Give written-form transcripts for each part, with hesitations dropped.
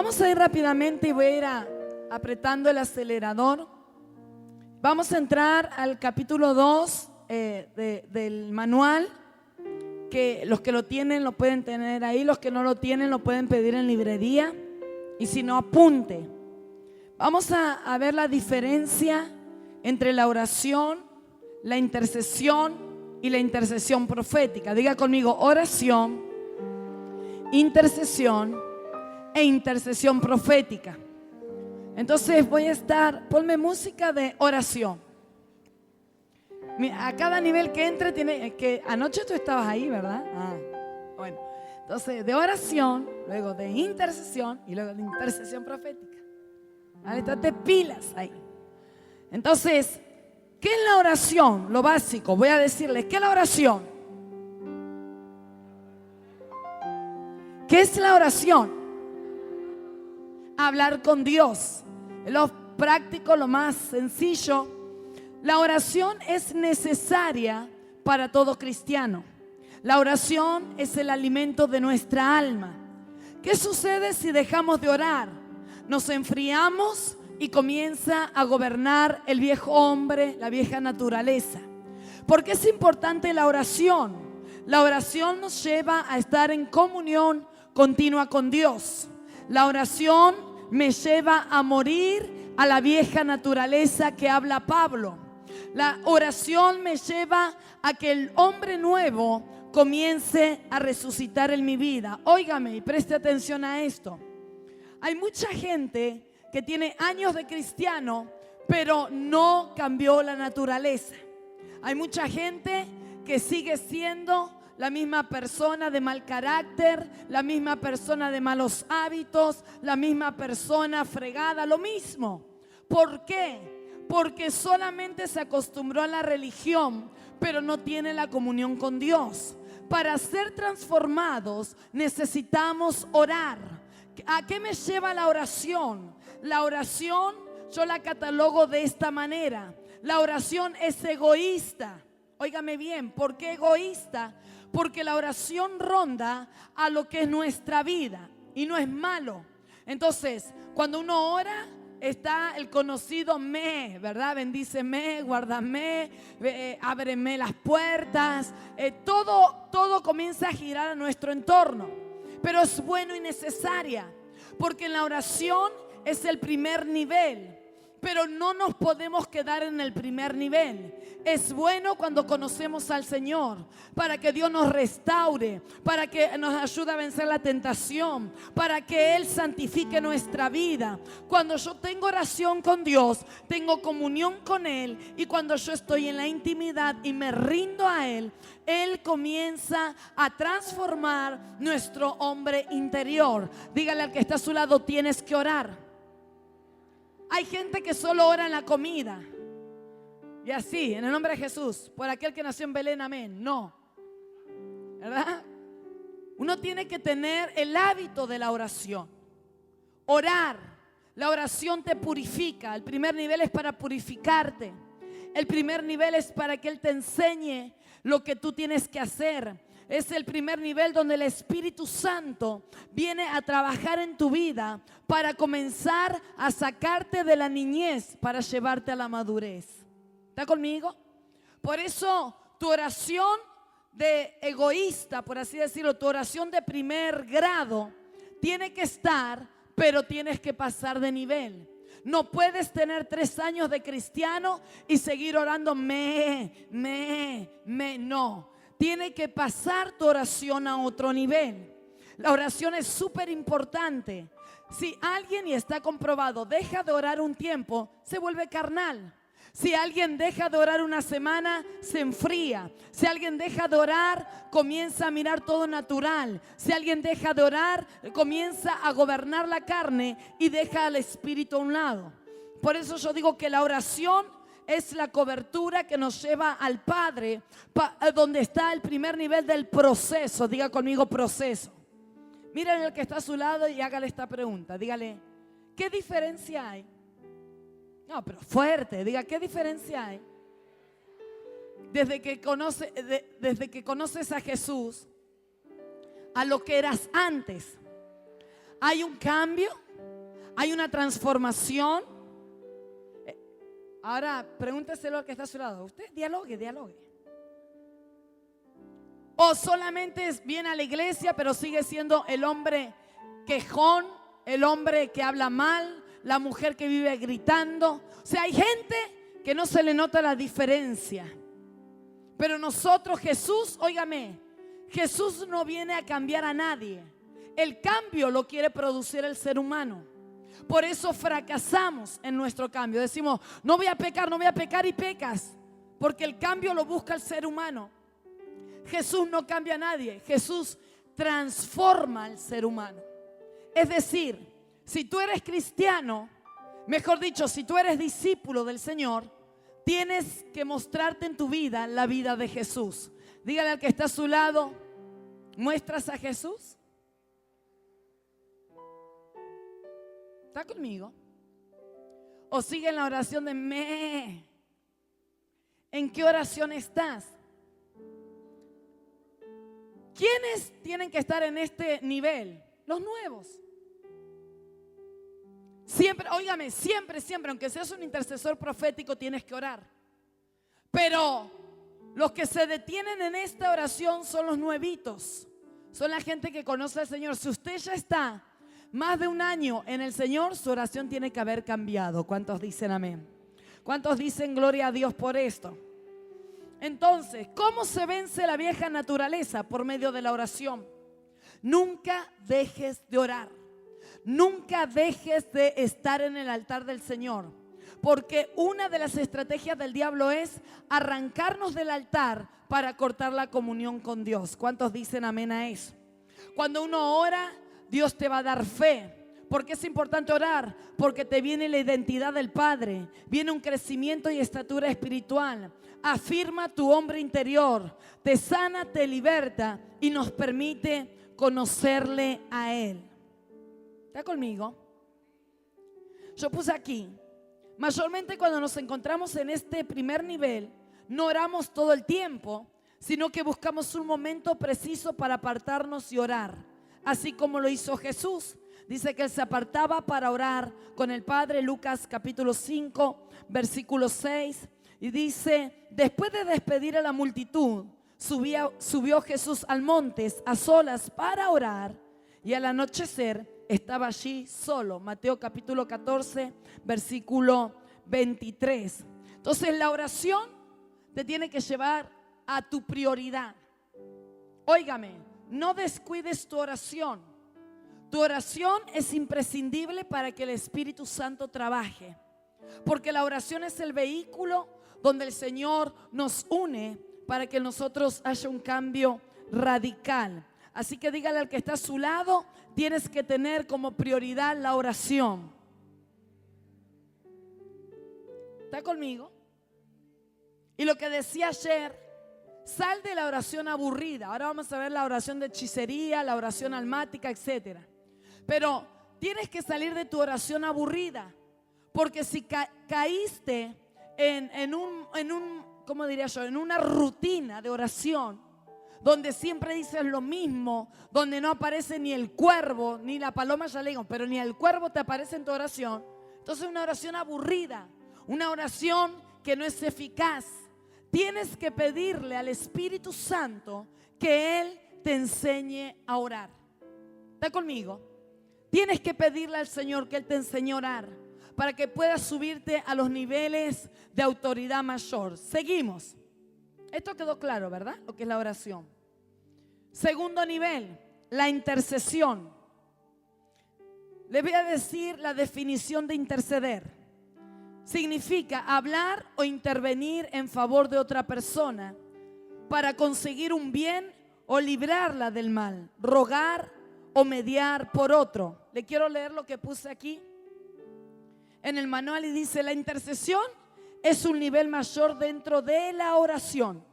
Vamos a ir rápidamente y voy a ir apretando el acelerador. Vamos a entrar al capítulo 2 del manual, que los que lo tienen lo pueden tener ahí, los que no lo tienen lo pueden pedir en librería, y si no, apunte. Vamos a ver la diferencia entre la oración, la intercesión y la intercesión profética. Diga conmigo: oración, intercesión e intercesión profética. Entonces voy a ponme música de oración. A cada nivel que entre tiene que, anoche tú estabas ahí, ¿verdad? Bueno, entonces de oración, luego de intercesión y luego de intercesión profética. ¿Vale? Estate pilas ahí. Entonces, ¿qué es la oración? Lo básico, voy a decirles, ¿qué es la oración? ¿Qué es la oración? Hablar con Dios. Lo práctico, lo más sencillo. La oración es necesaria para todo cristiano. La oración es el alimento de nuestra alma. ¿Qué sucede si dejamos de orar? Nos enfriamos y comienza a gobernar el viejo hombre, la vieja naturaleza. ¿Por qué es importante la oración? La oración nos lleva a estar en comunión continua con Dios. La oración me lleva a morir a la vieja naturaleza que habla Pablo. La oración me lleva a que el hombre nuevo comience a resucitar en mi vida. Óigame y preste atención a esto. Hay mucha gente que tiene años de cristiano, pero no cambió la naturaleza. Hay mucha gente que sigue siendo la misma persona de mal carácter, la misma persona de malos hábitos, la misma persona fregada, lo mismo. ¿Por qué? Porque solamente se acostumbró a la religión, pero no tiene la comunión con Dios. Para ser transformados necesitamos orar. ¿A qué me lleva la oración? La oración yo la catalogo de esta manera. La oración es egoísta. Óigame bien, ¿por qué egoísta? Porque la oración ronda a lo que es nuestra vida y no es malo. Entonces, cuando uno ora, está el conocido me, ¿verdad? Bendíceme, guárdame, ábreme las puertas. Todo comienza a girar a nuestro entorno. Pero es bueno y necesaria, porque en la oración es el primer nivel. Pero no nos podemos quedar en el primer nivel. Es bueno cuando conocemos al Señor, para que Dios nos restaure, para que nos ayude a vencer la tentación, para que Él santifique nuestra vida. Cuando yo tengo oración con Dios, tengo comunión con Él, y cuando yo estoy en la intimidad y me rindo a Él, Él comienza a transformar nuestro hombre interior. Dígale al que está a su lado: tienes que orar. Hay gente que solo ora en la comida. Y así, en el nombre de Jesús, por aquel que nació en Belén, amén. No, ¿verdad? Uno tiene que tener el hábito de la oración. Orar. La oración te purifica. El primer nivel es para purificarte. El primer nivel es para que Él te enseñe lo que tú tienes que hacer. Es el primer nivel donde el Espíritu Santo viene a trabajar en tu vida para comenzar a sacarte de la niñez para llevarte a la madurez. ¿Está conmigo? Por eso tu oración de egoísta, por así decirlo, tu oración de primer grado tiene que estar, pero tienes que pasar de nivel. No puedes tener 3 años de cristiano y seguir orando no. Tiene que pasar tu oración a otro nivel. La oración es súper importante. Si alguien, y está comprobado, deja de orar un tiempo, se vuelve carnal. Si alguien deja de orar una semana, se enfría. Si alguien deja de orar, comienza a mirar todo natural. Si alguien deja de orar, comienza a gobernar la carne y deja al espíritu a un lado. Por eso yo digo que la oración es la cobertura que nos lleva al Padre, donde está el primer nivel del proceso. Diga conmigo: proceso. Miren al que está a su lado y hágale esta pregunta. Dígale: ¿qué diferencia hay? No, pero fuerte. Diga: ¿qué diferencia hay? Desde que conoces a Jesús a lo que eras antes. Hay un cambio, hay una transformación. Ahora pregúnteselo al que está a su lado. Usted dialogue. O solamente viene a la iglesia pero sigue siendo el hombre quejón, el hombre que habla mal, la mujer que vive gritando. O sea, hay gente que no se le nota la diferencia. Pero nosotros, Jesús, óigame, Jesús no viene a cambiar a nadie. El cambio lo quiere producir el ser humano. Por eso fracasamos en nuestro cambio. Decimos, no voy a pecar y pecas. Porque el cambio lo busca el ser humano. Jesús no cambia a nadie. Jesús transforma al ser humano. Es decir, si tú eres cristiano, mejor dicho, si tú eres discípulo del Señor, tienes que mostrarte en tu vida la vida de Jesús. Dígale al que está a su lado, ¿muestras a Jesús? ¿Está conmigo? ¿O sigue en la oración de me? ¿En qué oración estás? ¿Quiénes tienen que estar en este nivel? Los nuevos. Siempre, óigame, siempre, aunque seas un intercesor profético, tienes que orar. Pero los que se detienen en esta oración son los nuevitos. Son la gente que conoce al Señor. Si usted ya está más de un año en el Señor, su oración tiene que haber cambiado. ¿Cuántos dicen amén? ¿Cuántos dicen gloria a Dios por esto? Entonces, ¿cómo se vence la vieja naturaleza? Por medio de la oración. Nunca dejes de orar. Nunca dejes de estar en el altar del Señor. Porque una de las estrategias del diablo es arrancarnos del altar para cortar la comunión con Dios. ¿Cuántos dicen amén a eso? Cuando uno ora, Dios te va a dar fe. ¿Por qué es importante orar? Porque te viene la identidad del Padre. Viene un crecimiento y estatura espiritual. Afirma tu hombre interior. Te sana, te liberta y nos permite conocerle a Él. ¿Está conmigo? Yo puse aquí, mayormente cuando nos encontramos en este primer nivel, no oramos todo el tiempo, sino que buscamos un momento preciso para apartarnos y orar, así como lo hizo Jesús. Dice que Él se apartaba para orar con el Padre, Lucas capítulo 5, versículo 6, y dice, después de despedir a la multitud, subió Jesús al monte a solas para orar, y al anochecer estaba allí solo. Mateo capítulo 14, versículo 23. Entonces la oración te tiene que llevar a tu prioridad. Óigame, no descuides tu oración. Tu oración es imprescindible para que el Espíritu Santo trabaje. Porque la oración es el vehículo donde el Señor nos une para que nosotros haya un cambio radical. Así que dígale al que está a su lado, tienes que tener como prioridad la oración. ¿Está conmigo? Y lo que decía ayer, sal de la oración aburrida. Ahora vamos a ver la oración de hechicería, la oración almática, etc. Pero tienes que salir de tu oración aburrida. Porque si caíste en ¿cómo diría yo? En una rutina de oración, donde siempre dices lo mismo, donde no aparece ni el cuervo, ni la paloma, ya le digo, pero ni el cuervo te aparece en tu oración. Entonces una oración aburrida, una oración que no es eficaz. Tienes que pedirle al Espíritu Santo que Él te enseñe a orar. ¿Está conmigo? Tienes que pedirle al Señor que Él te enseñe a orar para que puedas subirte a los niveles de autoridad mayor. Seguimos. Esto quedó claro, ¿verdad? Lo que es la oración. Segundo nivel, la intercesión. Les voy a decir la definición de interceder. Significa hablar o intervenir en favor de otra persona para conseguir un bien o librarla del mal, rogar o mediar por otro. Le quiero leer lo que puse aquí en el manual y dice: la intercesión es un nivel mayor dentro de la oración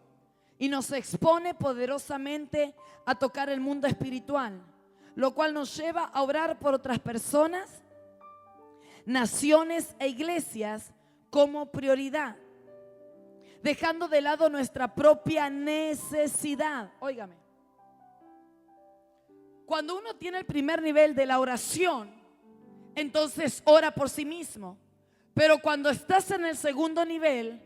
y nos expone poderosamente a tocar el mundo espiritual, lo cual nos lleva a orar por otras personas, naciones e iglesias como prioridad, dejando de lado nuestra propia necesidad. Óigame, Cuando uno tiene el primer nivel de la oración, entonces ora por sí mismo. Pero cuando estás en el segundo nivel,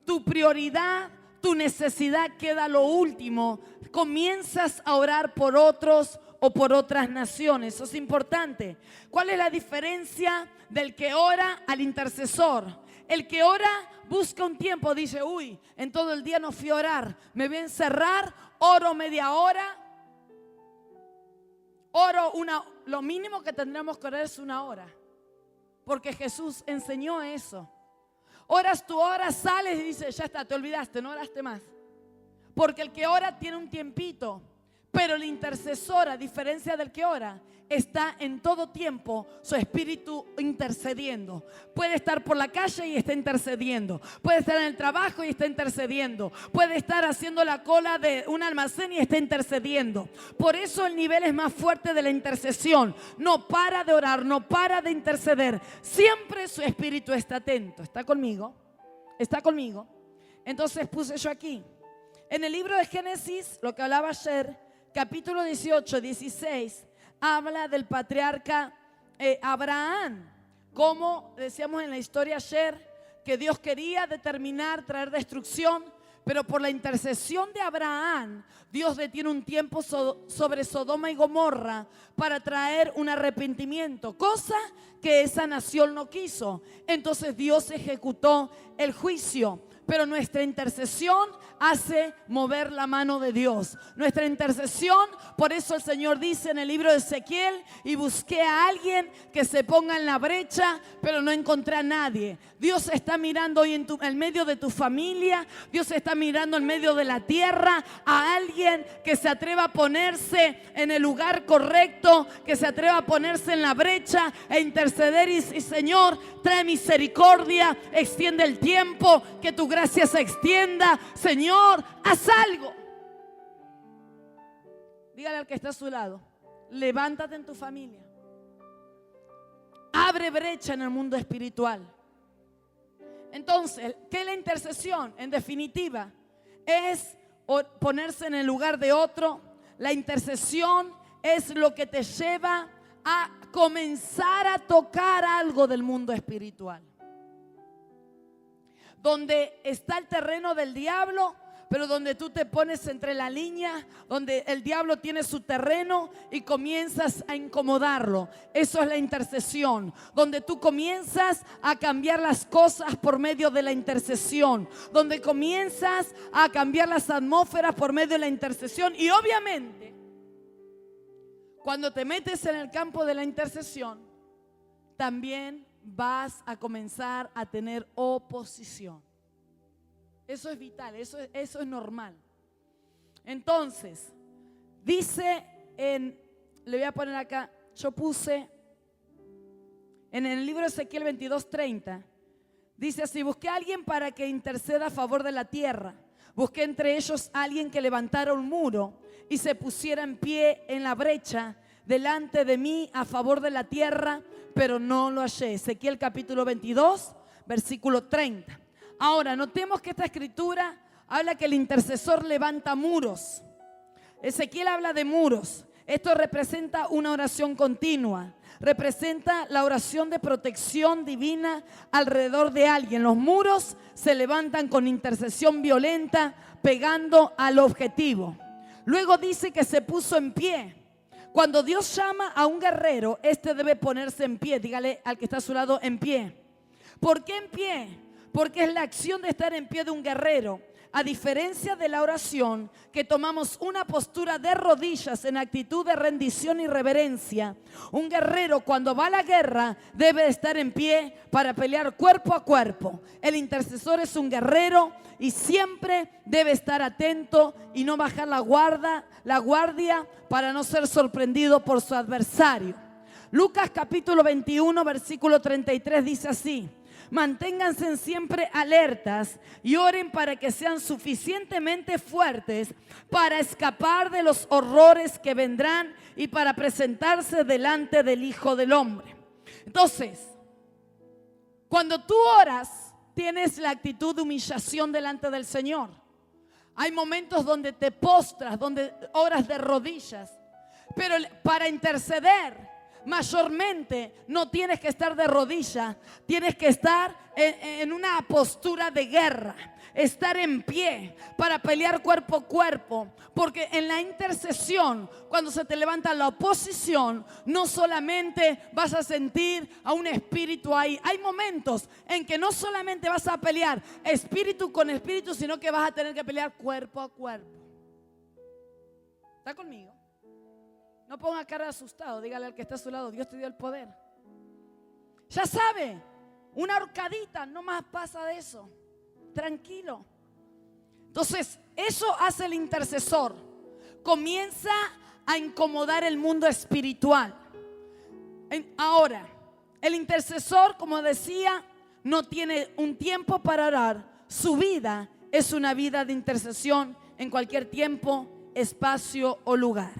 tu prioridad, tu necesidad queda lo último. Comienzas a orar por otros o por otras naciones. Eso es importante. ¿Cuál es la diferencia del que ora al intercesor? El que ora busca un tiempo, dice, uy, en todo el día no fui a orar, me voy a encerrar, oro media hora, oro lo mínimo que tendríamos que orar es una hora, porque Jesús enseñó eso. Oras tu hora, sales y dices, ya está, te olvidaste, no oraste más. Porque el que ora tiene un tiempito, pero el intercesor, a diferencia del que ora, está en todo tiempo su espíritu intercediendo. Puede estar por la calle y está intercediendo. Puede estar en el trabajo y está intercediendo. Puede estar haciendo la cola de un almacén y está intercediendo. Por eso el nivel es más fuerte de la intercesión. No para de orar, no para de interceder. Siempre su espíritu está atento. ¿Está conmigo? ¿Está conmigo? Entonces puse yo aquí. En el libro de Génesis, lo que hablaba ayer, capítulo 18, 16, habla del patriarca Abraham. Como decíamos en la historia ayer, que Dios quería determinar, traer destrucción, pero por la intercesión de Abraham, Dios detiene un tiempo sobre Sodoma y Gomorra para traer un arrepentimiento, cosa que esa nación no quiso. Entonces Dios ejecutó el juicio. Pero nuestra intercesión hace mover la mano de Dios. Nuestra intercesión, por eso el Señor dice en el libro de Ezequiel, y busqué a alguien que se ponga en la brecha, pero no encontré a nadie. Dios está mirando hoy en medio de tu familia, Dios está mirando en medio de la tierra a alguien que se atreva a ponerse en el lugar correcto, que se atreva a ponerse en la brecha e interceder y Señor, trae misericordia, extiende el tiempo, que tu gracia se extienda. Señor, haz algo. Dígale al que está a su lado, levántate en tu familia. Abre brecha en el mundo espiritual. Entonces, ¿qué es la intercesión? En definitiva, es ponerse en el lugar de otro. La intercesión es lo que te lleva a comenzar a tocar algo del mundo espiritual. Donde está el terreno del diablo, pero donde tú te pones entre la línea, donde el diablo tiene su terreno y comienzas a incomodarlo. Eso es la intercesión, donde tú comienzas a cambiar las cosas por medio de la intercesión, donde comienzas a cambiar las atmósferas por medio de la intercesión. Y obviamente, cuando te metes en el campo de la intercesión, también vas a comenzar a tener oposición. Eso es vital, eso es normal. Entonces, dice le voy a poner acá, yo puse en el libro de Ezequiel 22:30, dice así: busqué a alguien para que interceda a favor de la tierra. Busqué entre ellos a alguien que levantara un muro y se pusiera en pie en la brecha delante de mí a favor de la tierra, pero no lo hallé. Ezequiel capítulo 22, versículo 30. Ahora, notemos que esta escritura habla que el intercesor levanta muros. Ezequiel habla de muros. Esto representa una oración continua. Representa la oración de protección divina alrededor de alguien. Los muros se levantan con intercesión violenta, pegando al objetivo. Luego dice que se puso en pie. Cuando Dios llama a un guerrero, este debe ponerse en pie. Dígale al que está a su lado, en pie. ¿Por qué en pie? Porque es la acción de estar en pie de un guerrero. A diferencia de la oración, que tomamos una postura de rodillas en actitud de rendición y reverencia, un guerrero cuando va a la guerra debe estar en pie para pelear cuerpo a cuerpo. El intercesor es un guerrero y siempre debe estar atento y no bajar la guardia para no ser sorprendido por su adversario. Lucas capítulo 21, versículo 33 dice así: manténganse siempre alertas y oren para que sean suficientemente fuertes para escapar de los horrores que vendrán y para presentarse delante del Hijo del Hombre. Entonces, cuando tú oras, tienes la actitud de humillación delante del Señor. Hay momentos donde te postras, donde oras de rodillas. Pero para interceder, mayormente no tienes que estar de rodillas, tienes que estar en una postura de guerra, estar en pie para pelear cuerpo a cuerpo, porque en la intercesión, cuando se te levanta la oposición, no solamente vas a sentir a un espíritu ahí, hay momentos en que no solamente vas a pelear espíritu con espíritu, sino que vas a tener que pelear cuerpo a cuerpo. ¿Está conmigo? No ponga cara de asustado, dígale al que está a su lado, Dios te dio el poder. Ya sabe, una horcadita, no más pasa de eso. Tranquilo. Entonces, eso hace el intercesor. Comienza a incomodar el mundo espiritual. Ahora, el intercesor, como decía, no tiene un tiempo para orar. Su vida es una vida de intercesión en cualquier tiempo, espacio o lugar.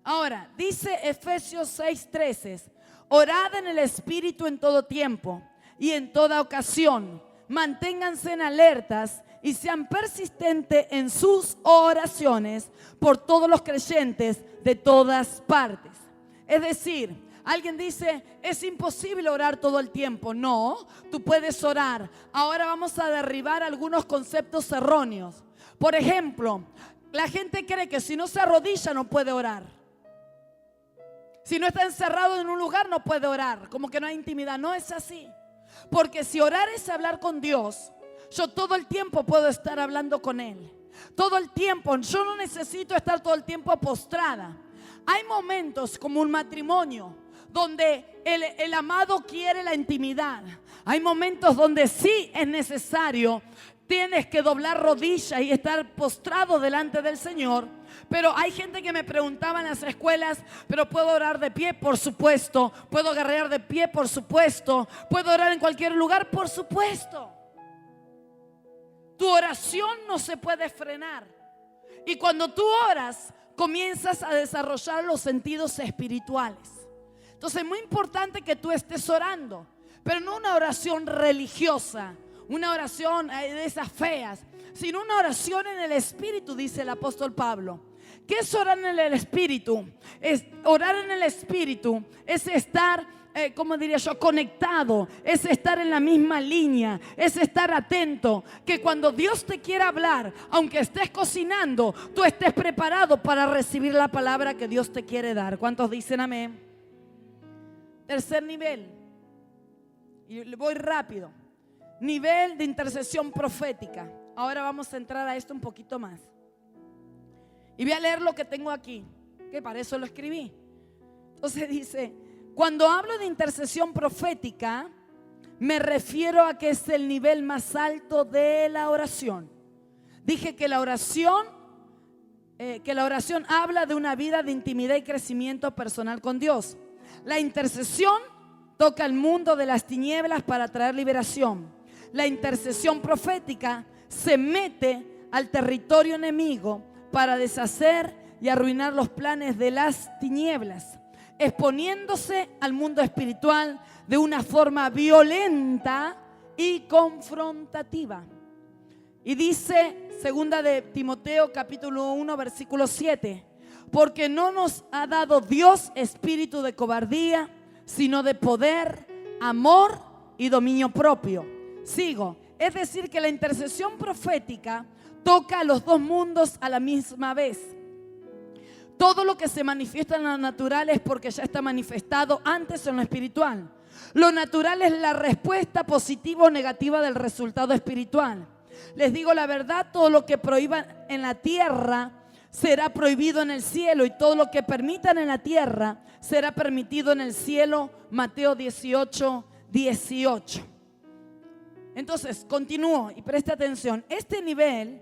Ahora, dice Efesios 6:13, orad en el Espíritu en todo tiempo y en toda ocasión. Manténganse en alertas y sean persistentes en sus oraciones por todos los creyentes de todas partes. Es decir, alguien dice, es imposible orar todo el tiempo. No, tú puedes orar. Ahora vamos a derribar algunos conceptos erróneos. Por ejemplo, la gente cree que si no se arrodilla no puede orar. Si no está encerrado en un lugar no puede orar, como que no hay intimidad. No es así. Porque si orar es hablar con Dios, yo todo el tiempo puedo estar hablando con Él. Todo el tiempo, yo no necesito estar todo el tiempo postrada. Hay momentos como un matrimonio donde el amado quiere la intimidad. Hay momentos donde sí es necesario, tienes que doblar rodillas y estar postrado delante del Señor. Pero hay gente que me preguntaba en las escuelas, ¿pero puedo orar de pie? Por supuesto. ¿Puedo guerrear de pie? Por supuesto. ¿Puedo orar en cualquier lugar? Por supuesto. Tu oración no se puede frenar. Y cuando tú oras, comienzas a desarrollar los sentidos espirituales. Entonces es muy importante que tú estés orando, pero no una oración religiosa, una oración de esas feas, sino una oración en el Espíritu, dice el apóstol Pablo. ¿Qué es orar en el Espíritu? Orar en el Espíritu es estar, como diría yo, conectado, es estar en la misma línea, es estar atento, que cuando Dios te quiera hablar, aunque estés cocinando, tú estés preparado para recibir la palabra que Dios te quiere dar. ¿Cuántos dicen amén? Tercer nivel, y voy rápido, nivel de intercesión profética. Ahora vamos a entrar a esto un poquito más. Y voy a leer lo que tengo aquí, que para eso lo escribí. Entonces dice, cuando hablo de intercesión profética, me refiero a que es el nivel más alto de la oración. Dije que la oración habla de una vida de intimidad y crecimiento personal con Dios. La intercesión toca el mundo de las tinieblas para traer liberación. La intercesión profética se mete al territorio enemigo para deshacer y arruinar los planes de las tinieblas, exponiéndose al mundo espiritual de una forma violenta y confrontativa. Y dice, segunda de Timoteo capítulo 1 versículo 7, porque no nos ha dado Dios espíritu de cobardía, sino de poder, amor y dominio propio. Sigo, es decir que la intercesión profética toca a los dos mundos a la misma vez. Todo lo que se manifiesta en lo natural es porque ya está manifestado antes en lo espiritual. Lo natural es la respuesta positiva o negativa del resultado espiritual. Les digo la verdad, todo lo que prohíban en la tierra será prohibido en el cielo, y todo lo que permitan en la tierra será permitido en el cielo. Mateo 18:18. Entonces, continúo y presta atención. Este nivel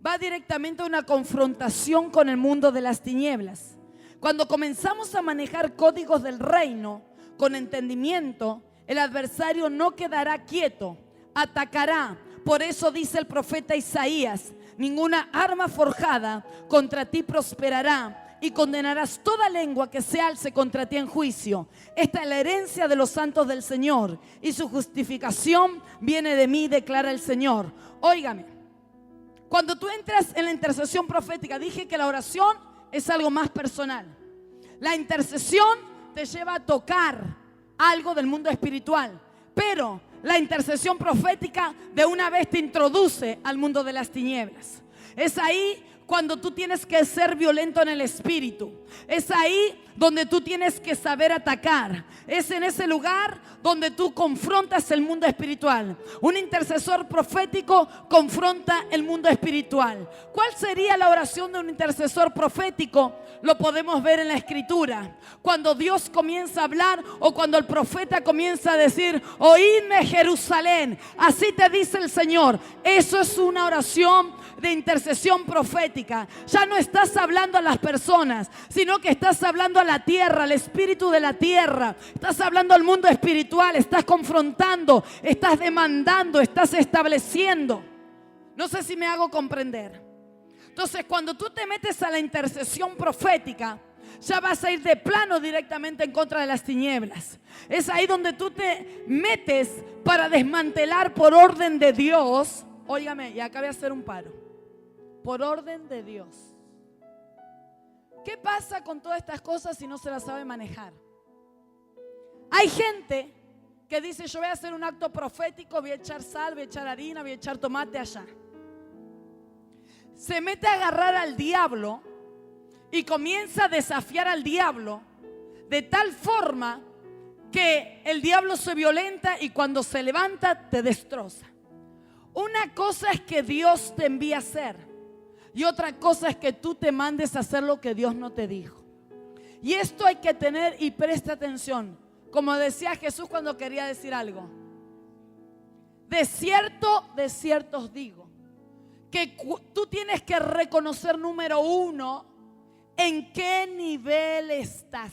va directamente a una confrontación con el mundo de las tinieblas. Cuando comenzamos a manejar códigos del reino con entendimiento, el adversario no quedará quieto, atacará. Por eso dice el profeta Isaías, ninguna arma forjada contra ti prosperará, y condenarás toda lengua que se alce contra ti en juicio. Esta es la herencia de los santos del Señor, y su justificación viene de mí, declara el Señor. Óigame, cuando tú entras en la intercesión profética, dije que la oración es algo más personal. La intercesión te lleva a tocar algo del mundo espiritual, pero la intercesión profética de una vez te introduce al mundo de las tinieblas. Es ahí cuando tú tienes que ser violento en el espíritu. Es ahí donde tú tienes que saber atacar. Es en ese lugar donde tú confrontas el mundo espiritual. Un intercesor profético confronta el mundo espiritual. ¿Cuál sería la oración de un intercesor profético? Lo podemos ver en la escritura. Cuando Dios comienza a hablar o cuando el profeta comienza a decir: oídme, Jerusalén, así te dice el Señor. Eso es una oración de intercesión profética. Ya no estás hablando a las personas, sino que estás hablando a la tierra, al espíritu de la tierra. Estás hablando al mundo espiritual, estás confrontando, estás demandando, estás estableciendo. No sé si me hago comprender. Entonces, cuando tú te metes a la intercesión profética, ya vas a ir de plano directamente en contra de las tinieblas. Es ahí donde tú te metes para desmantelar por orden de Dios. Óigame, y acá voy a hacer un paro. Por orden de Dios. ¿Qué pasa con todas estas cosas si no se las sabe manejar? Hay gente que dice: yo voy a hacer un acto profético, voy a echar sal, voy a echar harina, voy a echar tomate allá. Se mete a agarrar al diablo y comienza a desafiar al diablo de tal forma que el diablo se violenta y cuando se levanta te destroza. Una cosa es que Dios te envía a hacer y otra cosa es que tú te mandes a hacer lo que Dios no te dijo. Y esto hay que tener y presta atención. Como decía Jesús cuando quería decir algo: de cierto os digo, que tú tienes que reconocer, número uno, en qué nivel estás.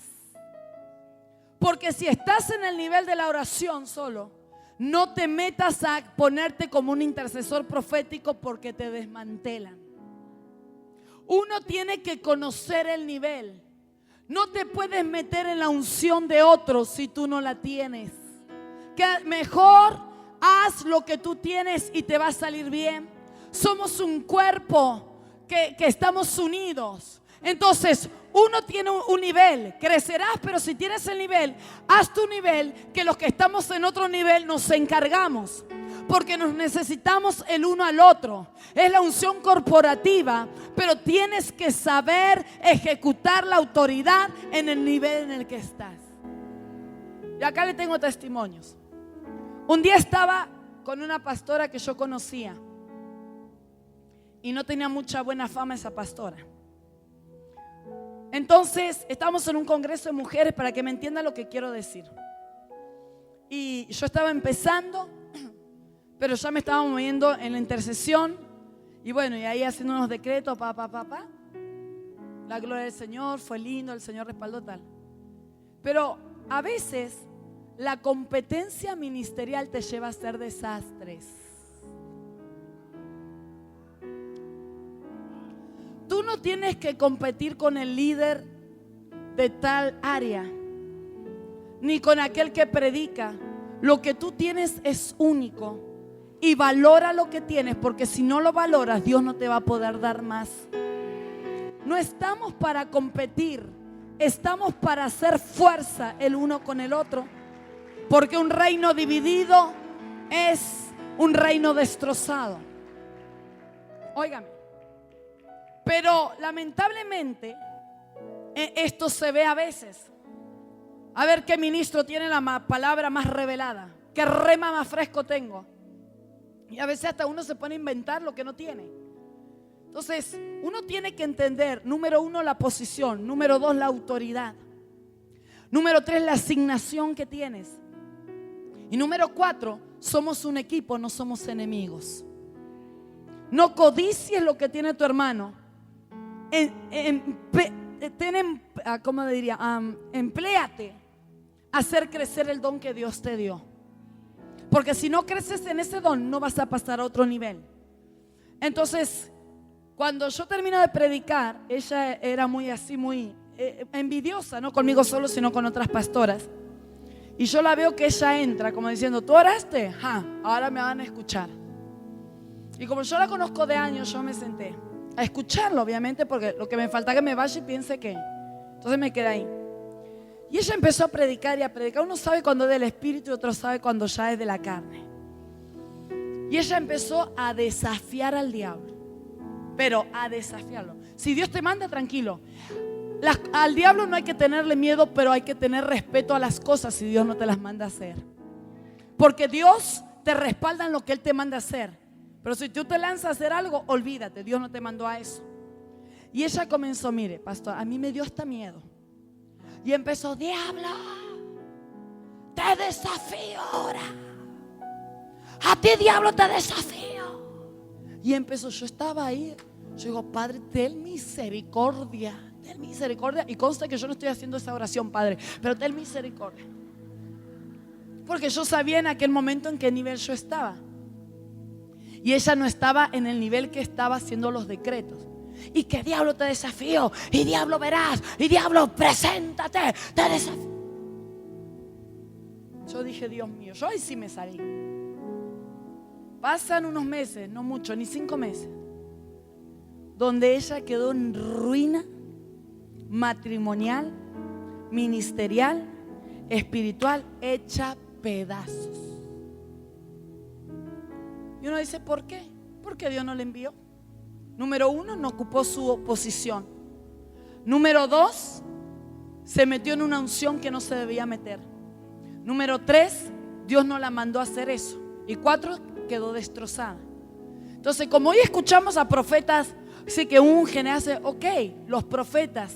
Porque si estás en el nivel de la oración solo, no te metas a ponerte como un intercesor profético porque te desmantelan. Uno tiene que conocer el nivel. No te puedes meter en la unción de otros si tú no la tienes. Que mejor haz lo que tú tienes y te va a salir bien. Somos un cuerpo que estamos unidos. Entonces, uno tiene un nivel, crecerás, pero si tienes el nivel, haz tu nivel, que los que estamos en otro nivel nos encargamos. Porque nos necesitamos el uno al otro. Es la unción corporativa, pero tienes que saber ejecutar la autoridad en el nivel en el que estás. Y acá le tengo testimonios. Un día estaba con una pastora que yo conocía y no tenía mucha buena fama esa pastora. Entonces estábamos en un congreso de mujeres, para que me entiendan lo que quiero decir. Y yo estaba empezando, pero ya me estaba moviendo en la intercesión. Y bueno, y ahí haciendo unos decretos, la gloria del Señor, fue lindo, el Señor respaldó tal. Pero a veces la competencia ministerial te lleva a hacer desastres. Tú no tienes que competir con el líder de tal área, ni con aquel que predica. Lo que tú tienes es único. Y valora lo que tienes, porque si no lo valoras, Dios no te va a poder dar más. No estamos para competir, estamos para hacer fuerza el uno con el otro. Porque un reino dividido es un reino destrozado. Óigame. Pero lamentablemente esto se ve a veces. A ver qué ministro tiene la palabra más revelada, qué rema más fresco tengo. Y a veces hasta uno se pone a inventar lo que no tiene. Entonces, uno tiene que entender, número uno, la posición. Número dos, la autoridad. Número tres, la asignación que tienes. Y número cuatro, somos un equipo, no somos enemigos. No codicies lo que tiene tu hermano. Empléate a hacer crecer el don que Dios te dio. Porque si no creces en ese don, no vas a pasar a otro nivel. Entonces, cuando yo termino de predicar, ella era muy así, muy envidiosa, no conmigo solo, sino con otras pastoras. Y yo la veo que ella entra como diciendo: ¿tú oraste? Ahora me van a escuchar. Y como yo la conozco de años, yo me senté. a escucharlo, obviamente, porque lo que me falta es que me vaya y piense que. Entonces me quedé ahí. Y ella empezó a predicar y a predicar. Uno sabe cuando es del espíritu y otro sabe cuando ya es de la carne. Y ella empezó a desafiar al diablo. Pero a desafiarlo. Si Dios te manda, tranquilo. Al diablo no hay que tenerle miedo, pero hay que tener respeto a las cosas si Dios no te las manda a hacer. Porque Dios te respalda en lo que Él te manda a hacer. Pero si tú te lanzas a hacer algo, olvídate, Dios no te mandó a eso. Y ella comenzó, mire, pastor, a mí me dio hasta miedo. Y empezó, diablo, te desafío ahora. A ti, diablo, te desafío. Y empezó, yo estaba ahí. Yo digo, Padre, ten misericordia. Ten misericordia. Y consta que yo no estoy haciendo esa oración, Padre, pero ten misericordia. Porque yo sabía en aquel momento en qué nivel yo estaba. Y ella no estaba en el nivel que estaba haciendo los decretos. Y que diablo te desafío. Y diablo verás. Y diablo preséntate. Te desafío. Yo dije, Dios mío, yo ahí sí me salí. Pasan unos meses, no mucho, ni 5 meses, donde ella quedó en ruina matrimonial, ministerial, espiritual, hecha pedazos. Y uno dice, ¿por qué? Porque Dios no le envió. Número 1, no ocupó su posición. Número 2, se metió en una unción que no se debía meter. Número 3, Dios no la mandó a hacer eso. Y 4, quedó destrozada. Entonces, como hoy escuchamos a profetas, dice que ungen, hace, ok, los profetas.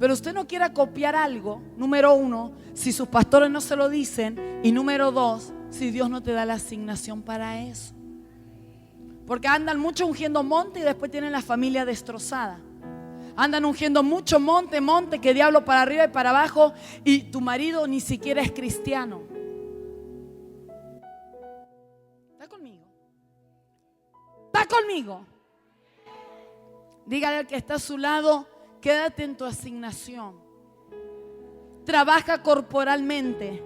Pero usted no quiera copiar algo, número 1, si sus pastores no se lo dicen. Y número 2, si Dios no te da la asignación para eso. Porque andan mucho ungiendo monte y después tienen la familia destrozada. Andan ungiendo mucho monte, que diablo para arriba y para abajo. Y tu marido ni siquiera es cristiano. ¿Está conmigo? ¿Está conmigo? Dígale al que está a su lado, quédate en tu asignación. Trabaja corporalmente.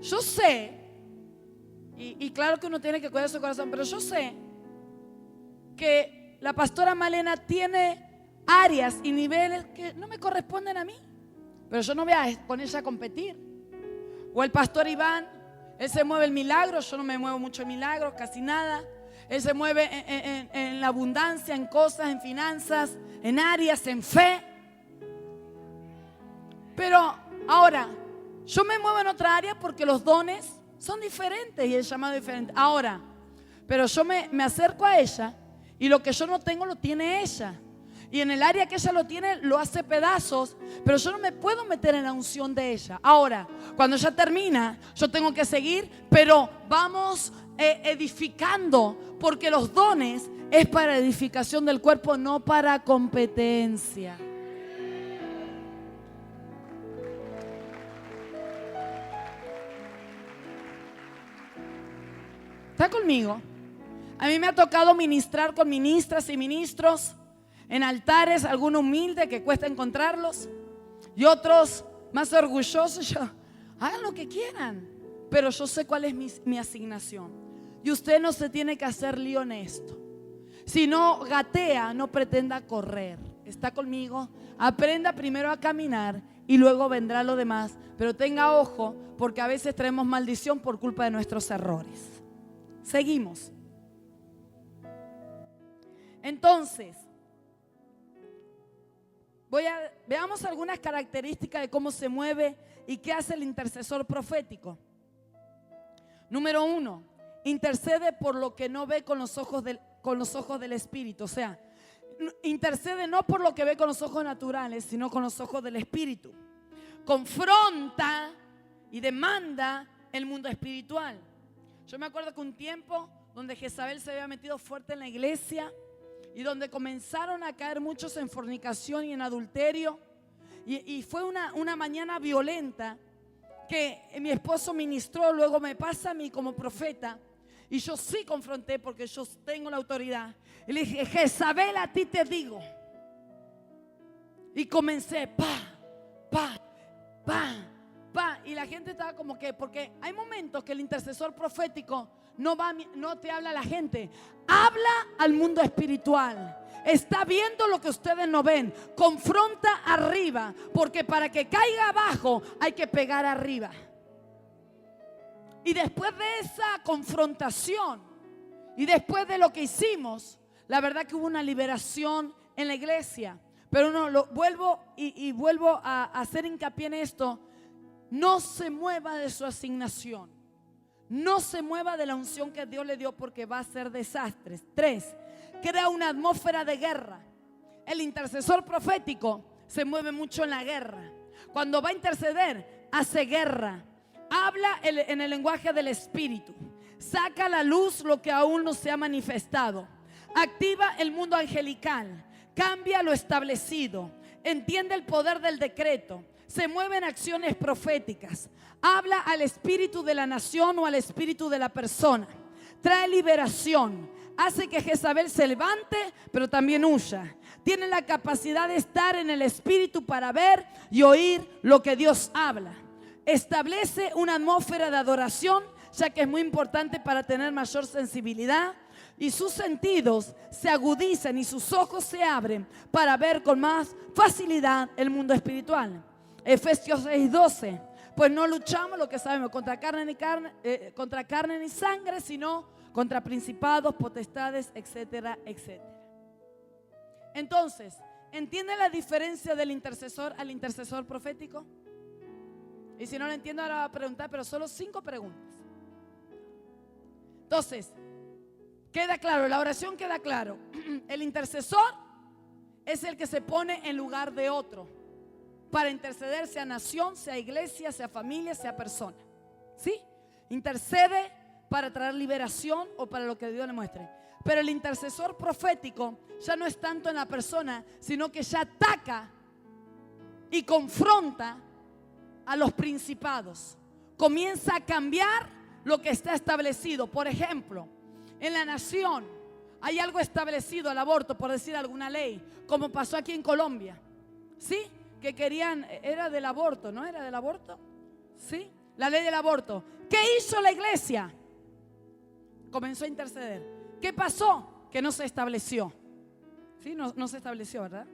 Yo sé, y claro que uno tiene que cuidar su corazón, pero yo sé que la pastora Malena tiene áreas y niveles que no me corresponden a mí. Pero yo no voy a ponerse a competir. O el pastor Iván, él se mueve el milagro, yo no me muevo mucho en milagros, casi nada. Él se mueve en la abundancia, en cosas, en finanzas, en áreas, en fe. Pero ahora, yo me muevo en otra área porque los dones son diferentes y el llamado es diferente. Ahora, pero yo me acerco a ella y lo que yo no tengo lo tiene ella. Y en el área que ella lo tiene, lo hace pedazos. Pero yo no me puedo meter en la unción de ella. Ahora, cuando ella termina, yo tengo que seguir. Pero vamos edificando. Porque los dones es para edificación del cuerpo, no para competencia. ¿Está conmigo? A mí me ha tocado ministrar con ministras y ministros en altares, algunos humildes que cuesta encontrarlos y otros más orgullosos. Hagan lo que quieran, pero yo sé cuál es mi asignación. Y usted no se tiene que hacer lío en esto. Si no gatea, no pretenda correr. ¿Está conmigo? Aprenda primero a caminar y luego vendrá lo demás. Pero tenga ojo, porque a veces traemos maldición por culpa de nuestros errores. Seguimos. Entonces, veamos algunas características de cómo se mueve y qué hace el intercesor profético. Número 1, intercede por lo que no ve con los ojos del Espíritu. O sea, intercede no por lo que ve con los ojos naturales, sino con los ojos del Espíritu. Confronta y demanda el mundo espiritual. Yo me acuerdo que un tiempo donde Jezabel se había metido fuerte en la iglesia y donde comenzaron a caer muchos en fornicación y en adulterio. Y fue una mañana violenta que mi esposo ministró, luego me pasa a mí como profeta. Y yo sí confronté porque yo tengo la autoridad. Y le dije, Jezabel, a ti te digo. Y comencé, pa. Y la gente estaba como que, porque hay momentos que el intercesor profético no te habla a la gente, habla al mundo espiritual. Está viendo lo que ustedes no ven, confronta arriba, porque para que caiga abajo hay que pegar arriba. Y después de esa confrontación y después de lo que hicimos, la verdad que hubo una liberación en la iglesia. Pero vuelvo a hacer hincapié en esto. No se mueva de su asignación. No se mueva de la unción que Dios le dio, porque va a ser desastres. 3, crea una atmósfera de guerra. El intercesor profético se mueve mucho en la guerra. Cuando va a interceder, hace guerra. Habla en el lenguaje del Espíritu. Saca a la luz lo que aún no se ha manifestado. Activa el mundo angelical. Cambia lo establecido. Entiende el poder del decreto. Se mueve en acciones proféticas. Habla al espíritu de la nación o al espíritu de la persona. Trae liberación. Hace que Jezabel se levante, pero también huya. Tiene la capacidad de estar en el espíritu para ver y oír lo que Dios habla. Establece una atmósfera de adoración, ya que es muy importante para tener mayor sensibilidad. Y sus sentidos se agudizan y sus ojos se abren para ver con más facilidad el mundo espiritual. Efesios 6:12. Pues no luchamos, lo que sabemos, contra carne ni sangre, sino contra principados, potestades, etcétera, etcétera. Entonces, ¿entienden la diferencia del intercesor al intercesor profético? Y si no lo entiendo, ahora voy a preguntar, pero solo 5 preguntas. Entonces, queda claro, la oración queda claro. El intercesor es el que se pone en lugar de otro para interceder, sea nación, sea iglesia, sea familia, sea persona. ¿Sí? Intercede para traer liberación o para lo que Dios le muestre. Pero el intercesor profético ya no es tanto en la persona, sino que ya ataca y confronta a los principados. Comienza a cambiar lo que está establecido. Por ejemplo, en la nación hay algo establecido, el aborto, por decir alguna ley, como pasó aquí en Colombia. ¿Sí? Que querían, era del aborto, ¿no? ¿Era del aborto? ¿Sí? La ley del aborto. ¿Qué hizo la iglesia? Comenzó a interceder. ¿Qué pasó? Que no se estableció. ¿Sí? No se estableció, ¿verdad?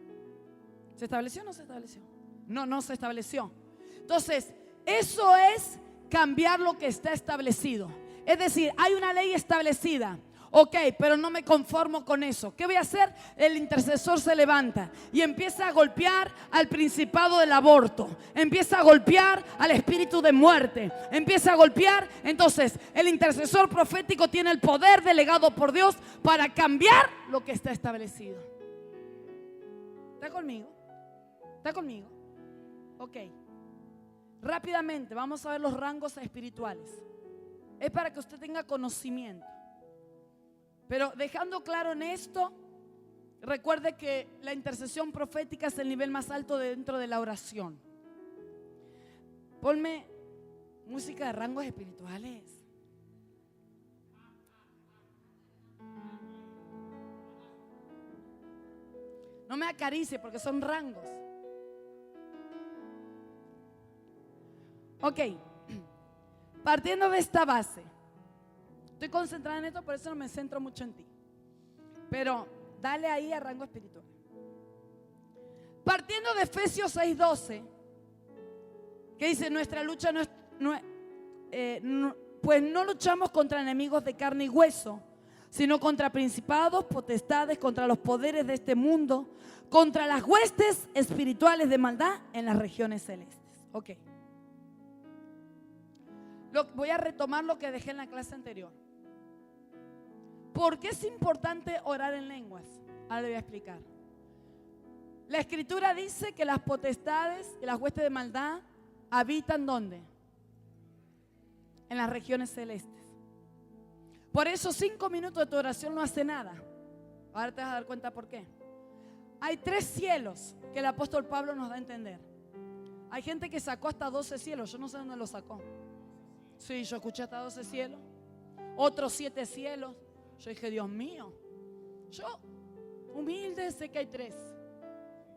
¿Se estableció o no se estableció? No se estableció. Entonces, eso es cambiar lo que está establecido. Es decir, hay una ley establecida. Ok, pero no me conformo con eso. ¿Qué voy a hacer? El intercesor se levanta y empieza a golpear al principado del aborto. Empieza a golpear al espíritu de muerte. Empieza a golpear. Entonces, el intercesor profético tiene el poder delegado por Dios para cambiar lo que está establecido. ¿Está conmigo? ¿Está conmigo? Ok. Rápidamente, vamos a ver los rangos espirituales. Es para que usted tenga conocimiento. Pero dejando claro en esto, recuerde que la intercesión profética es el nivel más alto dentro de la oración. Ponme música de rangos espirituales. No me acaricie porque son rangos. Ok, partiendo de esta base. Estoy concentrada en esto, por eso no me centro mucho en ti. Pero dale ahí a rango espiritual. Partiendo de Efesios 6:12, que dice: nuestra lucha pues no luchamos contra enemigos de carne y hueso, sino contra principados, potestades, contra los poderes de este mundo, contra las huestes espirituales de maldad en las regiones celestes. Ok. Voy a retomar lo que dejé en la clase anterior. ¿Por qué es importante orar en lenguas? Ahora le voy a explicar. La escritura dice que las potestades y las huestes de maldad habitan ¿dónde? En las regiones celestes. Por eso 5 minutos de tu oración no hace nada. Ahora te vas a dar cuenta por qué. Hay 3 cielos que el apóstol Pablo nos da a entender. Hay gente que sacó hasta 12 cielos. Yo no sé dónde lo sacó. Sí, yo escuché hasta 12 cielos. Otros 7 cielos. Yo dije, Dios mío. Yo, humilde, sé que hay 3.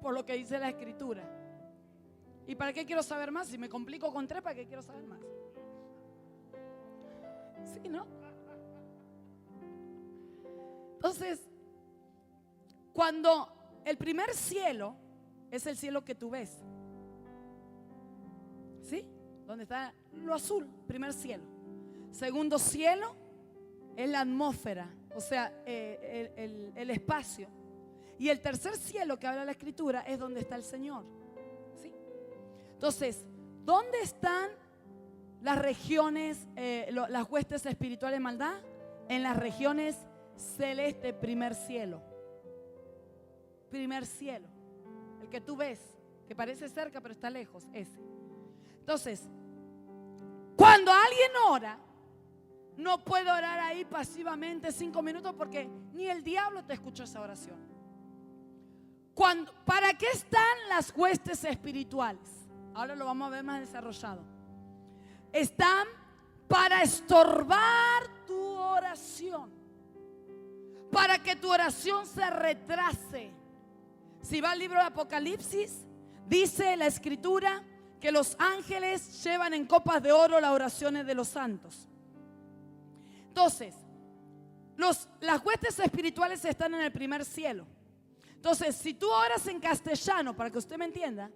Por lo que dice la escritura. ¿Y para qué quiero saber más? Si me complico con 3, ¿para qué quiero saber más? Sí, ¿no? Entonces, cuando el primer cielo es el cielo que tú ves, ¿sí? Donde está lo azul, primer cielo. Segundo cielo es la atmósfera, o sea, el espacio. Y el tercer cielo que habla la Escritura es donde está el Señor, ¿sí? Entonces, ¿dónde están las regiones, las huestes espirituales de maldad? En las regiones celestes, primer cielo. Primer cielo, el que tú ves, que parece cerca pero está lejos, ese. Entonces, cuando alguien ora, no puede orar ahí pasivamente 5 minutos porque ni el diablo te escucha esa oración. ¿Para qué están las huestes espirituales? Ahora lo vamos a ver más desarrollado. Están para estorbar tu oración, para que tu oración se retrase. Si va al libro de Apocalipsis, dice la Escritura que los ángeles llevan en copas de oro las oraciones de los santos. Entonces, las huestes espirituales están en el primer cielo. Entonces, si tú oras en castellano, para que usted me entienda,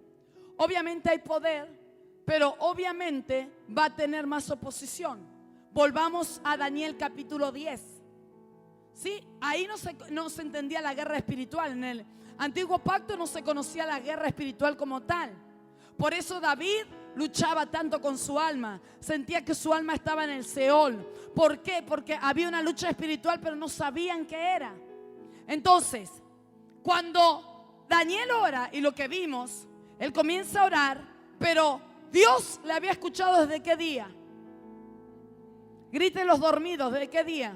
obviamente hay poder, pero obviamente va a tener más oposición. Volvamos a Daniel capítulo 10. ¿Sí? Ahí no se entendía la guerra espiritual. En el Antiguo Pacto no se conocía la guerra espiritual como tal. Por eso David luchaba tanto con su alma. Sentía que su alma estaba en el Seol. ¿Por qué? Porque había una lucha espiritual, pero no sabían qué era. Entonces, cuando Daniel ora, y lo que vimos, él comienza a orar, pero Dios le había escuchado ¿desde qué día? Griten los dormidos, ¿desde qué día?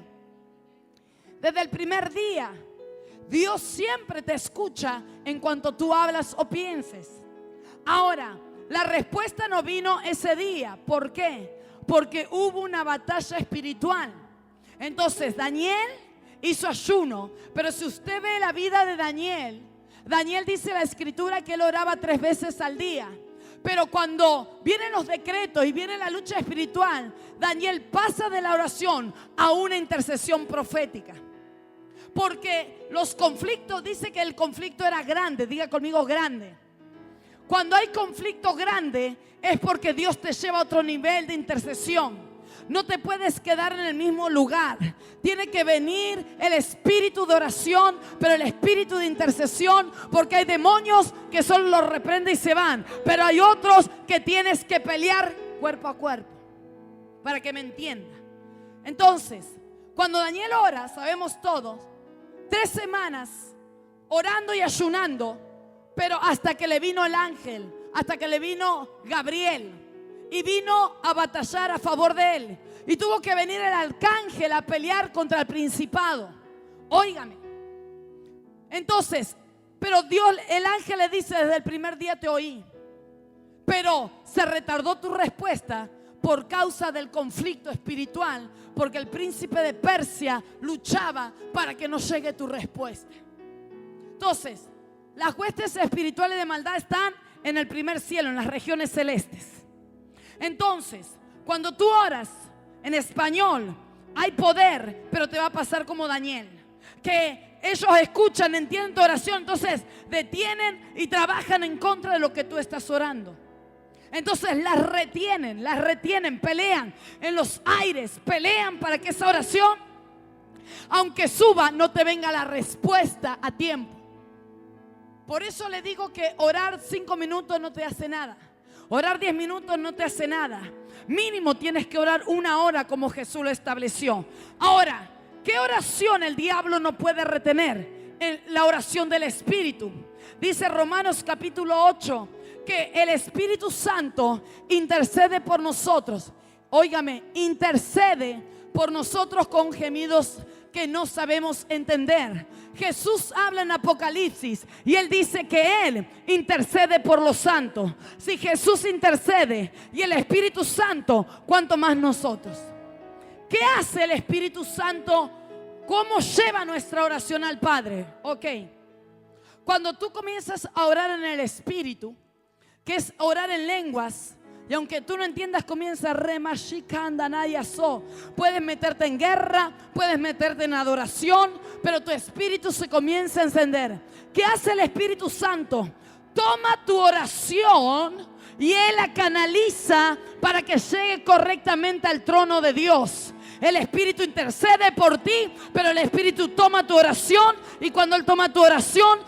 Desde el primer día. Dios siempre te escucha en cuanto tú hablas o pienses. Ahora, la respuesta no vino ese día. ¿Por qué? Porque hubo una batalla espiritual. Entonces Daniel hizo ayuno. Pero si usted ve la vida de Daniel, Daniel dice en la Escritura que él oraba 3 veces al día. Pero cuando vienen los decretos y viene la lucha espiritual, Daniel pasa de la oración a una intercesión profética. Porque los conflictos, dice que el conflicto era grande. Diga conmigo, grande. Cuando hay conflicto grande es porque Dios te lleva a otro nivel de intercesión. No te puedes quedar en el mismo lugar. Tiene que venir el espíritu de oración, pero el espíritu de intercesión, porque hay demonios que solo los reprende y se van, pero hay otros que tienes que pelear cuerpo a cuerpo, para que me entienda. Entonces, cuando Daniel ora, sabemos todos, 3 semanas orando y ayunando, pero hasta que le vino el ángel, hasta que le vino Gabriel y vino a batallar a favor de él, y tuvo que venir el arcángel a pelear contra el principado. Óigame. Entonces, pero Dios, el ángel le dice: desde el primer día te oí, pero se retardó tu respuesta por causa del conflicto espiritual, porque el príncipe de Persia luchaba para que no llegue tu respuesta. Entonces, las huestes espirituales de maldad están en el primer cielo, en las regiones celestes. Entonces, cuando tú oras en español, hay poder, pero te va a pasar como Daniel, que ellos escuchan, entienden tu oración, entonces detienen y trabajan en contra de lo que tú estás orando. Entonces las retienen, pelean en los aires, pelean para que esa oración, aunque suba, no te venga la respuesta a tiempo. Por eso le digo que orar 5 minutos no te hace nada. Orar 10 minutos no te hace nada. Mínimo tienes que orar 1 hora como Jesús lo estableció. Ahora, ¿qué oración el diablo no puede retener? La oración del Espíritu. Dice Romanos capítulo 8 que el Espíritu Santo intercede por nosotros. Óigame, intercede por nosotros con gemidos que no sabemos entender. Jesús habla en Apocalipsis y Él dice que Él intercede por los santos. Si Jesús intercede y el Espíritu Santo, ¿cuánto más nosotros? ¿Qué hace el Espíritu Santo? ¿Cómo lleva nuestra oración al Padre? Ok. Cuando tú comienzas a orar en el Espíritu, que es orar en lenguas. Y aunque tú no entiendas, comienza so. Puedes meterte en guerra, puedes meterte en adoración, pero tu espíritu se comienza a encender. ¿Qué hace el Espíritu Santo? Toma tu oración y Él la canaliza para que llegue correctamente al trono de Dios. El Espíritu intercede por ti, pero el Espíritu toma tu oración, y cuando Él toma tu oración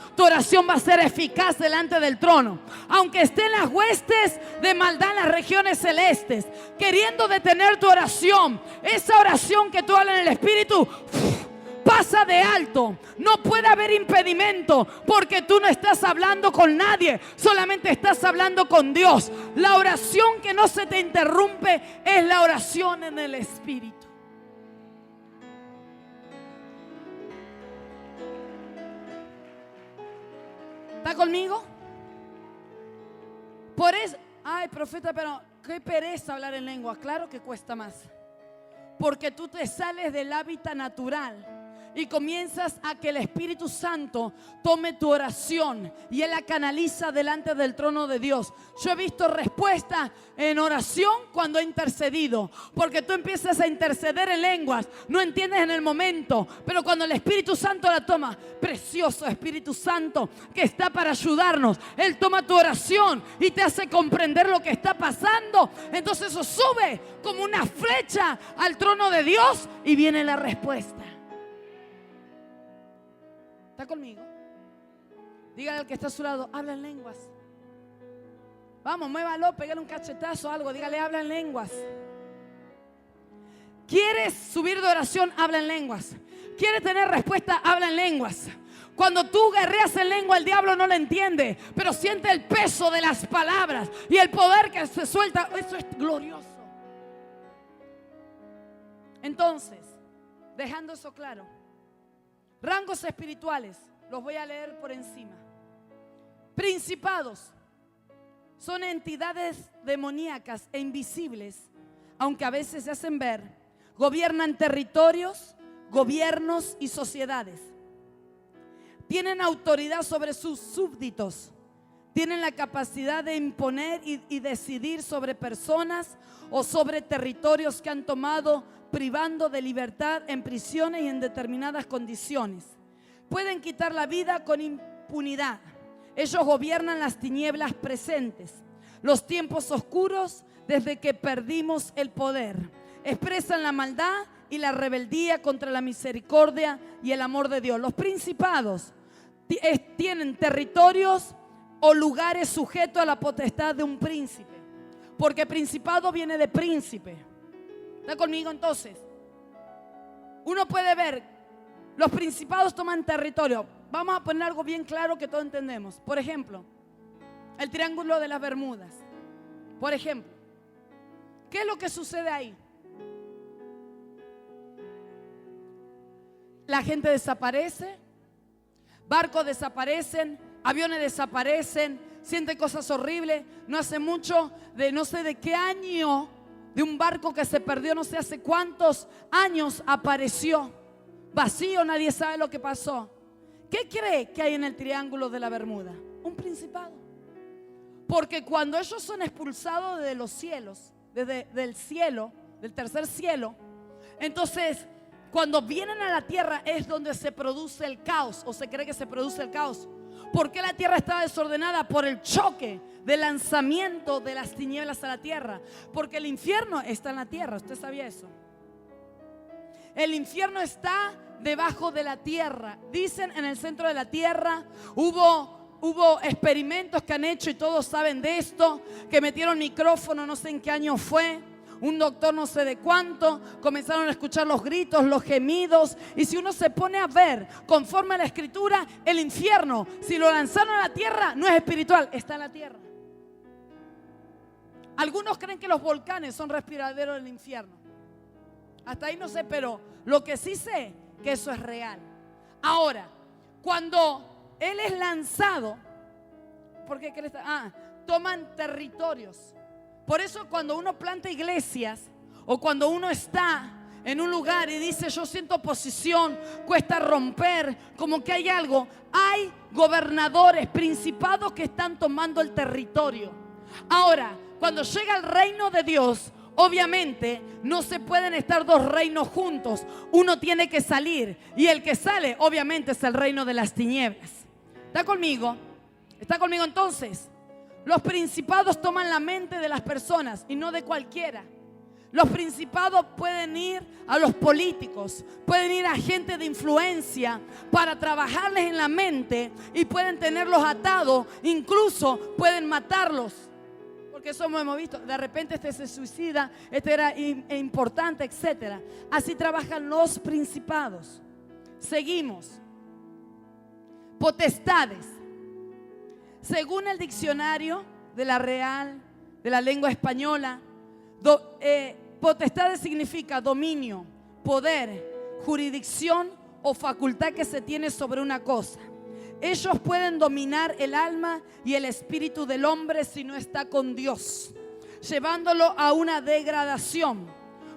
va a ser eficaz delante del trono. Aunque estén las huestes de maldad en las regiones celestes, queriendo detener tu oración, esa oración que tú hablas en el Espíritu pasa de alto. No puede haber impedimento, porque tú no estás hablando con nadie, solamente estás hablando con Dios. La oración que no se te interrumpe es la oración en el Espíritu. ¿Está conmigo? Por eso, ay, profeta, pero qué pereza hablar en lengua. Claro que cuesta más, porque tú te sales del hábitat natural y comienzas a que el Espíritu Santo tome tu oración y Él la canaliza delante del trono de Dios. Yo he visto respuesta en oración cuando he intercedido, porque tú empiezas a interceder en lenguas, no entiendes en el momento, pero cuando el Espíritu Santo la toma, precioso Espíritu Santo que está para ayudarnos, Él toma tu oración y te hace comprender lo que está pasando. Entonces eso sube como una flecha al trono de Dios y viene la respuesta. ¿Está conmigo? Dígale al que está a su lado, habla en lenguas. Vamos, muévalo, pégale un cachetazo, algo. Dígale, habla en lenguas. ¿Quieres subir de oración? Habla en lenguas. ¿Quieres tener respuesta? Habla en lenguas. Cuando tú guerreas en lengua, el diablo no lo entiende, pero siente el peso de las palabras y el poder que se suelta. Eso es glorioso. Entonces, dejando eso claro, rangos espirituales, los voy a leer por encima. Principados son entidades demoníacas e invisibles, aunque a veces se hacen ver. Gobiernan territorios, gobiernos y sociedades. Tienen autoridad sobre sus súbditos. Tienen la capacidad de imponer y decidir sobre personas o sobre territorios que han tomado, privando de libertad en prisiones y en determinadas condiciones. Pueden quitar la vida con impunidad. Ellos gobiernan las tinieblas presentes, los tiempos oscuros desde que perdimos el poder. Expresan la maldad y la rebeldía contra la misericordia y el amor de Dios. Los principados tienen territorios o lugares sujetos a la potestad de un príncipe, porque principado viene de príncipe. ¿Está conmigo? Entonces, uno puede ver, los principados toman territorio. Vamos a poner algo bien claro que todos entendemos. Por ejemplo, el Triángulo de las Bermudas. Por ejemplo, ¿qué es lo que sucede ahí? La gente desaparece, barcos desaparecen, aviones desaparecen, sienten cosas horribles. No hace mucho, no sé de qué año, de un barco que se perdió, no sé hace cuántos años, apareció vacío, nadie sabe lo que pasó. ¿Qué cree que hay en el Triángulo de la Bermuda? Un principado. Porque cuando ellos son expulsados de los cielos, del cielo, del tercer cielo, entonces cuando vienen a la tierra es donde se produce el caos, o se cree que se produce el caos. ¿Por qué la tierra está desordenada? Por el choque del lanzamiento de las tinieblas a la tierra. Porque el infierno está en la tierra. ¿Usted sabía eso? El infierno está debajo de la tierra. Dicen en el centro de la tierra hubo experimentos que han hecho, y todos saben de esto, que metieron micrófono, no sé en qué año fue, un doctor no sé de cuánto, comenzaron a escuchar los gritos, los gemidos. Y si uno se pone a ver conforme a la escritura, el infierno, si lo lanzaron a la tierra, no es espiritual, está en la tierra. Algunos creen que los volcanes son respiraderos del infierno. Hasta ahí no sé, pero lo que sí sé, que eso es real. Ahora, cuando él es lanzado, ¿por qué crees? Toman territorios. Por eso cuando uno planta iglesias, o cuando uno está en un lugar y dice yo siento oposición, cuesta romper, como que hay algo, hay gobernadores, principados que están tomando el territorio. Ahora, cuando llega el reino de Dios, obviamente no se pueden estar dos reinos juntos. Uno tiene que salir, y el que sale obviamente es el reino de las tinieblas. ¿Está conmigo? ¿Está conmigo? Entonces, los principados toman la mente de las personas y no de cualquiera. Los principados pueden ir a los políticos, pueden ir a gente de influencia para trabajarles en la mente y pueden tenerlos atados, incluso pueden matarlos. Porque eso hemos visto, de repente este se suicida, este era importante, etc. Así trabajan los principados. Seguimos. Potestades. Según el diccionario de la Real, de la lengua española, potestades significa dominio, poder, jurisdicción o facultad que se tiene sobre una cosa. Ellos pueden dominar el alma y el espíritu del hombre si no está con Dios, llevándolo a una degradación.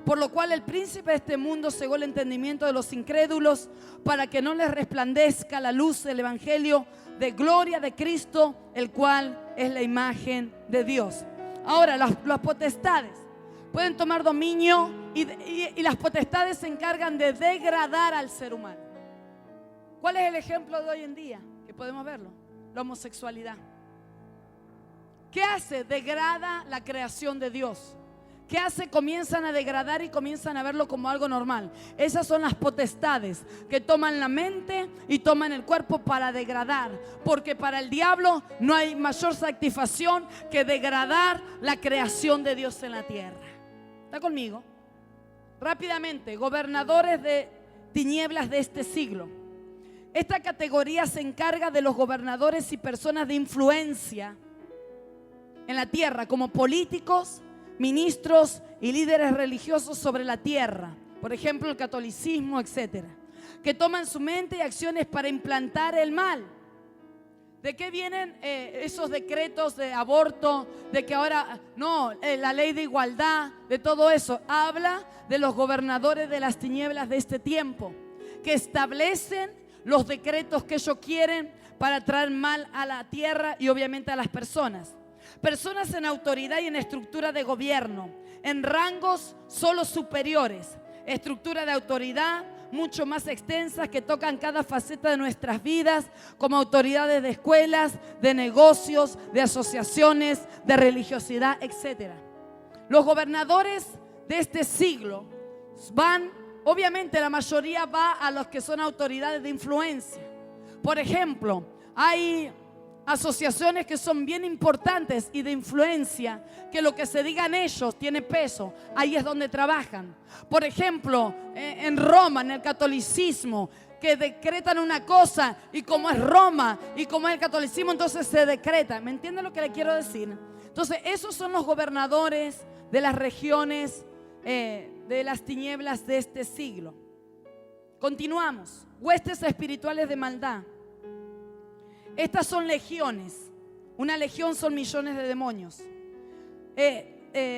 Por lo cual el príncipe de este mundo cegó el entendimiento de los incrédulos para que no les resplandezca la luz del evangelio de gloria de Cristo, el cual es la imagen de Dios. Ahora, las potestades pueden tomar dominio y las potestades se encargan de degradar al ser humano. ¿Cuál es el ejemplo de hoy en día? Que podemos verlo. La homosexualidad. ¿Qué hace? Degrada la creación de Dios. ¿Qué hace? Comienzan a degradar y comienzan a verlo como algo normal. Esas son las potestades que toman la mente y toman el cuerpo para degradar. Porque para el diablo no hay mayor satisfacción que degradar la creación de Dios en la tierra. ¿Está conmigo? Rápidamente, gobernadores de tinieblas de este siglo. Esta categoría se encarga de los gobernadores y personas de influencia en la tierra, como políticos, ministros y líderes religiosos sobre la tierra. Por ejemplo, el catolicismo, etcétera, que toman su mente y acciones para implantar el mal. ¿De qué vienen esos decretos de aborto? De que ahora, no, la ley de igualdad, de todo eso. Habla de los gobernadores de las tinieblas de este tiempo, que establecen los decretos que ellos quieren para traer mal a la tierra y obviamente a las personas. Personas en autoridad y en estructura de gobierno, en rangos solo superiores, estructura de autoridad mucho más extensas que tocan cada faceta de nuestras vidas, como autoridades de escuelas, de negocios, de asociaciones, de religiosidad, etc. Los gobernadores de este siglo van, obviamente la mayoría va a los que son autoridades de influencia. Por ejemplo, hay asociaciones que son bien importantes y de influencia, que lo que se digan ellos tiene peso. Ahí es donde trabajan. Por ejemplo, en Roma, en el catolicismo, que decretan una cosa, y como es Roma y como es el catolicismo, entonces se decreta. ¿Me entienden lo que le quiero decir? Entonces esos son los gobernadores de las regiones de las tinieblas de este siglo. Continuamos. Huestes espirituales de maldad. Estas son legiones. Una legión son millones de demonios.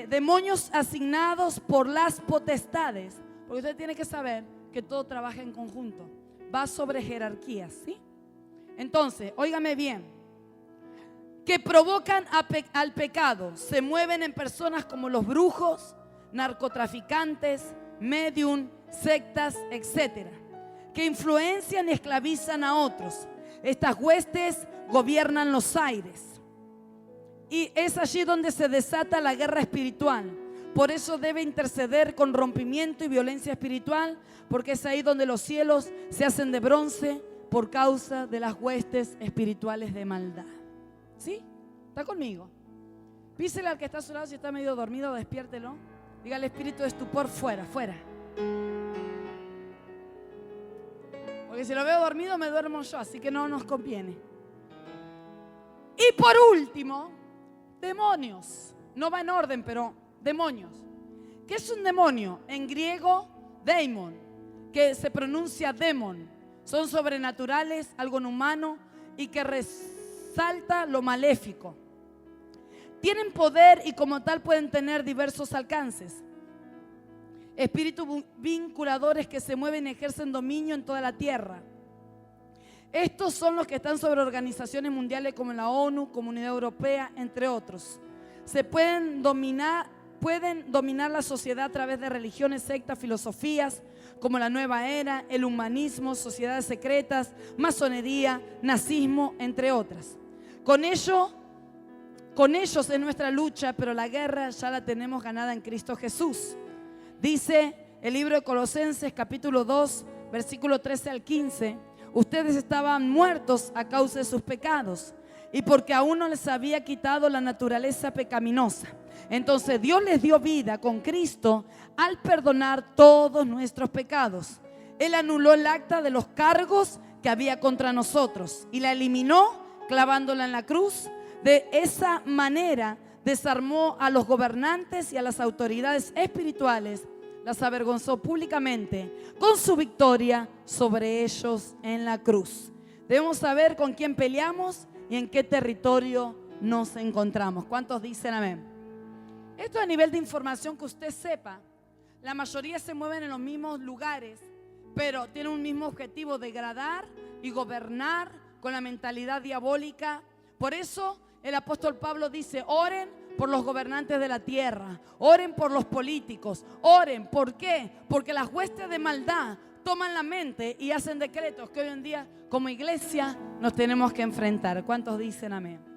Demonios asignados por las potestades. Porque usted tiene que saber que todo trabaja en conjunto. Va sobre jerarquías, ¿sí? Entonces, óigame bien. Que provocan al pecado. Se mueven en personas como los brujos, narcotraficantes, medium, sectas, etc. Que influencian y esclavizan a otros. Estas huestes gobiernan los aires. Y es allí donde se desata la guerra espiritual. Por eso debe interceder con rompimiento y violencia espiritual, porque es ahí donde los cielos se hacen de bronce por causa de las huestes espirituales de maldad. ¿Sí? ¿Está conmigo? Písele al que está a su lado, si está medio dormido, despiértelo. Diga al espíritu de estupor, fuera, fuera. Porque si lo veo dormido me duermo yo, así que no nos conviene. Y por último, demonios. No va en orden, pero demonios. ¿Qué es un demonio? En griego, daimon, que se pronuncia demon. Son sobrenaturales, algo inhumano y que resalta lo maléfico. Tienen poder y como tal pueden tener diversos alcances. Espíritus vinculadores que se mueven y ejercen dominio en toda la tierra. Estos son los que están sobre organizaciones mundiales como la ONU, Comunidad Europea, entre otros. pueden dominar la sociedad a través de religiones, sectas, filosofías como la nueva era, el humanismo, sociedades secretas, masonería, nazismo, entre otras. Con ellos es nuestra lucha, pero la guerra ya la tenemos ganada en Cristo Jesús. Dice el libro de Colosenses capítulo 2, versículo 13 al 15, ustedes estaban muertos a causa de sus pecados y porque aún no les había quitado la naturaleza pecaminosa. Entonces Dios les dio vida con Cristo al perdonar todos nuestros pecados. Él anuló el acta de los cargos que había contra nosotros y la eliminó clavándola en la cruz. De esa manera desarmó a los gobernantes y a las autoridades espirituales, las avergonzó públicamente con su victoria sobre ellos en la cruz. Debemos saber con quién peleamos y en qué territorio nos encontramos. ¿Cuántos dicen amén? Esto a nivel de información que usted sepa. La mayoría se mueven en los mismos lugares, pero tienen un mismo objetivo: degradar y gobernar con la mentalidad diabólica. Por eso el apóstol Pablo dice: oren por los gobernantes de la tierra, oren por los políticos, oren. ¿Por qué? Porque las huestes de maldad toman la mente y hacen decretos que hoy en día como iglesia nos tenemos que enfrentar. ¿Cuántos dicen amén?